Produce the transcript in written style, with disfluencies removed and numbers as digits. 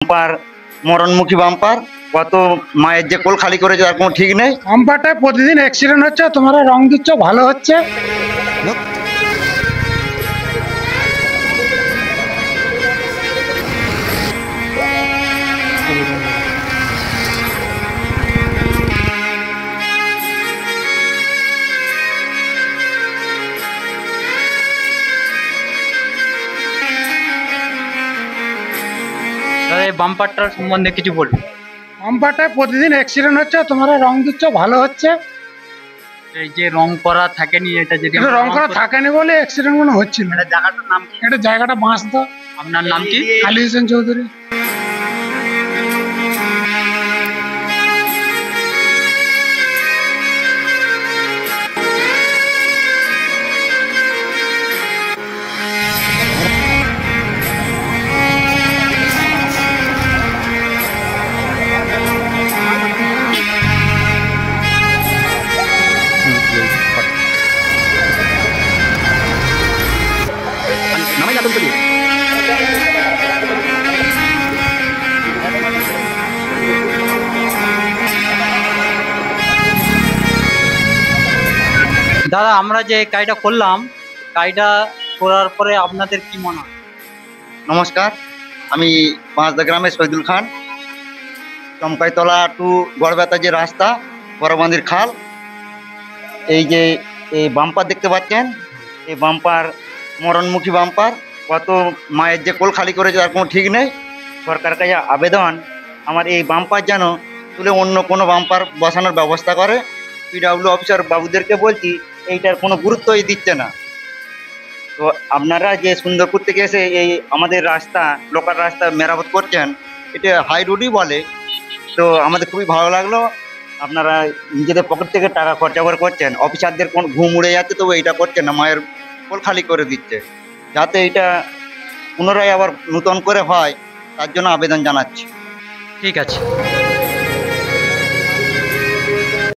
Bumper মরণমুখী bumper, কত মায়ের যে কোল খালি করেছে তার কোনো ঠিক নেই। বাম্পারটায় প্রতিদিন অ্যাক্সিডেন্ট হচ্ছে, তোমরা রং দিচ্ছ, ভালো হচ্ছে। দাদা এই বাম্পারটার সম্বন্ধে কিছু বলুন। বাম্পারটায় প্রতিদিন অ্যাক্সিডেন্ট হচ্ছে, তোমরা রং দিচ্ছ, ভালো হচ্ছে। এই যে রং করা থাকেনি, এটা যদি এটা রং করা থাকেনি বলে অ্যাক্সিডেন্ট মনে হচ্ছিল। এটা জায়গাটার নাম কি? এটা জায়গাটা বাঁশদা। আপনার নাম কি? আলী হোসেন চৌধুরী। নামে যাদব করি। দাদা আমরা যে কাজটা করলাম, কাজটা করার পরে আপনাদের কি মনে হয়? নমস্কার, আমি বাঁশদা গ্রামের শহীদুল খান। চমকাইতলা টু গড়বেতা যে রাস্তা, বড়বান্দির খাল, এই যে এই বাম্পার দেখতে পাচ্ছেন, এই বাম্পার মরণমুখী বাম্পার, কত মায়ের যে কোল খালি করেছে তার কোনো ঠিক নেই। সরকার কাছে আবেদন, আমার এই বাম্পার যেন তুলে অন্য কোনো বাম্পার বসানোর ব্যবস্থা করে। পিডাব্লিউ অফিসার বাবুদেরকে বলছি, এইটার কোনো গুরুত্বই দিচ্ছে না। তো আপনারা যে সুন্দরপুর থেকে এসে এই আমাদের রাস্তা, লোকাল রাস্তা মেরামত করছেন, এটা হাই রোডই বলে। তো আমাদের খুবই ভালো লাগলো। আপনারা নিজেদের পকেট থেকে টাকা খরচা করে করছেন, অফিসারদের কোন ঘুম উড়ে যাচ্ছে, তবু এইটা করছেন না, মায়ের কোল খালি করে দিচ্ছে। যাতে এটা পুনরায় আবার নূতন করে হয়, তার জন্য আবেদন জানাচ্ছি। ঠিক আছে।